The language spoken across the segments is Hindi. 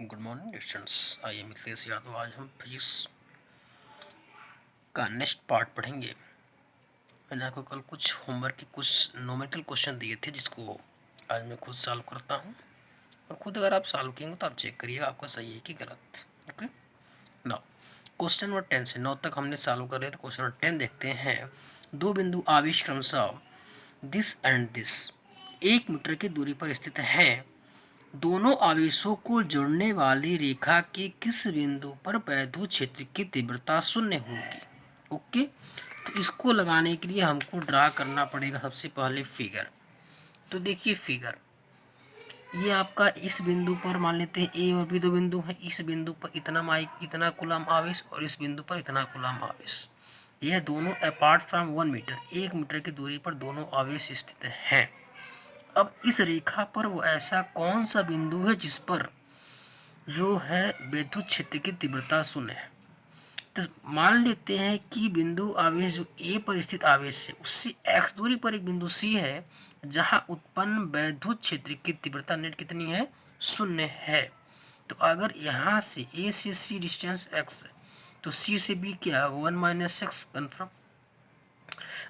Good morning students, I am Mithilesh Yadav. आज हम फिजिक्स का नेक्स्ट पार्ट पढ़ेंगे। मैंने आपको कल कुछ होमवर्क के कुछ न्यूमेरिकल क्वेश्चन दिए थे, जिसको आज मैं खुद सॉल्व करता हूँ। और खुद अगर आप सॉल्व करेंगे तो आप चेक करिएगा आपका सही है कि गलत। ओके, नाउ क्वेश्चन नंबर 10 से 9 तक हमने सॉल्व कर रहे थे। क्वेश्चन नंबर 10 देखते हैं। दो बिंदु आवेश क्रमशः दिस एंड दिस 1 मीटर की दूरी पर स्थित हैं। दोनों आवेशों को जोड़ने वाली रेखा के किस बिंदु पर वैद्युत क्षेत्र की तीव्रता शून्य होगी। ओके, तो इसको लगाने के लिए हमको ड्रा करना पड़ेगा सबसे पहले फिगर। तो देखिए फिगर, ये आपका इस बिंदु पर मान लेते हैं ए और बी दो बिंदु हैं। इस बिंदु पर इतना कूलम आवेश और इस बिंदु पर इतना कूलम आवेश। यह दोनों अपार्ट फ्रॉम 1 मीटर, 1 मीटर की दूरी पर दोनों आवेश स्थित हैं। अब इस रेखा पर वो ऐसा कौन सा बिंदु है जिस पर जो है विद्युत क्षेत्र की तीव्रता शून्य है। तो मान लेते हैं कि बिंदु आवेश जो ए पर स्थित आवेश है, उससे एक्स दूरी पर एक बिंदु सी है जहां उत्पन्न वैद्युत क्षेत्र की तीव्रता नेट कितनी है, शून्य है। तो अगर यहाँ से ए से सी डिस्टेंस एक्स है, तो सी से बी क्या, 1 - x कन्फर्म।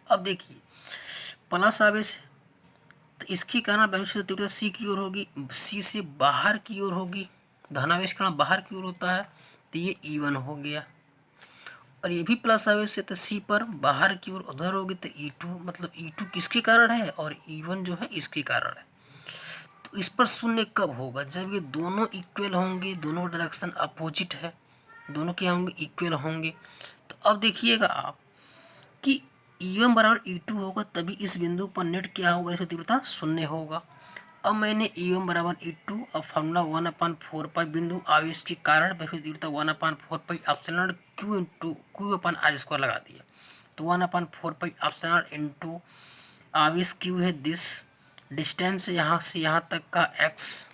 अब देखिए प्लस आवेश है, तो इसके कारण वैद्युत क्षेत्र तीव्रता सी की ओर होगी, सी से बाहर की ओर होगी। धनावेश का बाहर की ओर होता है, तो ये E1 हो गया। और ये भी प्लस आवेश है, तो सी पर बाहर की ओर उधर होगी, तो E2, मतलब E2 किसके कारण है और E1 जो है इसके कारण है। तो इस पर शून्य कब होगा, जब ये दोनों इक्वल होंगे, दोनों डायरेक्शन अपोजिट है, दोनों क्या होंगे, इक्वल होंगे। तो अब देखिएगा आप कि E1 बराबर E2 होगा, तभी इस बिंदु पर नेट क्या होगा, इसकी तीव्रता शून्य होगा। अब मैंने E1 बराबर E2 अब फॉर्मूला 1/4 बिंदु आवेश के कारण वैद्युत तीव्रता 1/4 एप्सिलॉन Q इंटू Q/r² लगा दिया। तो 1/4 एप्सिलॉन इंटू आवेश Q है दिस, डिस्टेंस यहाँ से यहाँ तक का x।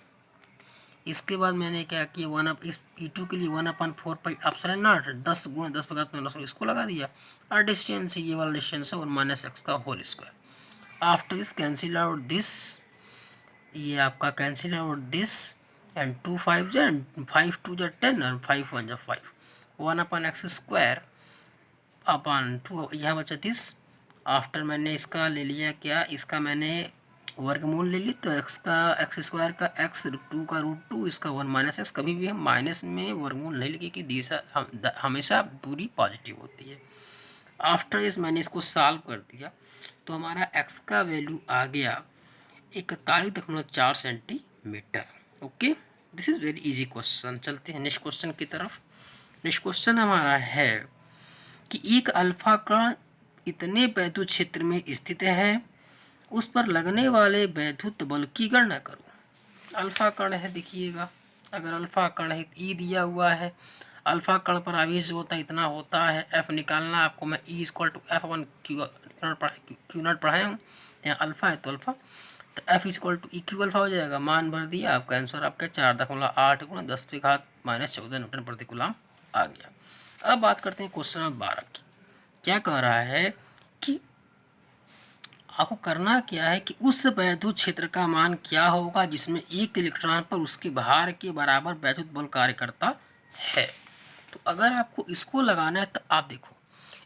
इसके बाद मैंने क्या किया, इस E2 के लिए 1/4 एप्सिलॉन नॉट 10 × 10⁻⁻⁻, इसको लगा दिया। और डिस्टेंस ये वाला डिस्टेंस है 1 - x का whole square. After this cancel out this, ये आपका कैंसिल आउट दिस, एंड 2 5 जा, 5 2 जा 10 और 5 1 जा 5, 1/x² अपन 2, यहाँ बचा दिस। आफ्टर मैंने इसका ले लिया क्या, इसका मैंने वर्गमूल ले ली, तो x² का x, 2 का √2, इसका 1 - x। कभी भी हम माइनस में वर्गमूल नहीं लिखे कि दिशा हमेशा दूरी पॉजिटिव होती है। आफ्टर इस मैंने इसको सॉल्व कर दिया, तो हमारा x का वैल्यू आ गया 41.4 centimetre. Okay, this is very easy question. चलते हैं नेक्स्ट क्वेश्चन की तरफ। नेक्स्ट क्वेश्चन हमारा है कि एक अल्फा कण इतने वैद्युत क्षेत्र में स्थित है, उस पर लगने वाले वैद्युत बल की गणना करो। अल्फा कण है, देखिएगा अगर अल्फा कण है, ई दिया हुआ है, अल्फा कण पर आवेश जो होता है इतना होता है, एफ निकालना आपको मैं E = F1 Q0 पढ़ाया हूँ। यहाँ अल्फा है तो अल्फा, तो F = EQ अल्फा हो जाएगा। मान भर दिया, आपका आंसर आपका 4.8 × 10⁻14 न्यूटन प्रति कूलम आ गया। अब बात करते हैं क्वेश्चन नंबर 12 की। क्या कह रहा है कि आपको करना क्या है कि उस वैद्युत क्षेत्र का मान क्या होगा जिसमें एक इलेक्ट्रॉन पर उसके भार के बराबर वैद्युत बल कार्य करता है। तो अगर आपको इसको लगाना है तो आप देखो,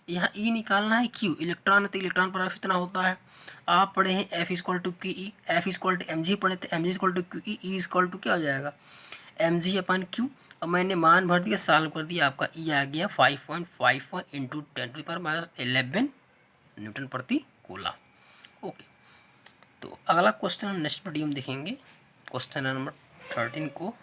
यहाँ E निकालना है, Q इलेक्ट्रॉन है तो इलेक्ट्रॉन पर कितना होता है, आप पढ़े हैं F = QE, F = mg पढ़े तो mg = QE, E = क्या हो जाएगा, mg/Q। अब मैंने मान भर दिया, सॉल्व कर दिया, आपका E आ गया 5.51 × 10⁻11 न्यूटन प्रति कूलम। ओके, तो अगला क्वेश्चन नेक्स्ट वीडियो में देखेंगे, क्वेश्चन नंबर 13 को।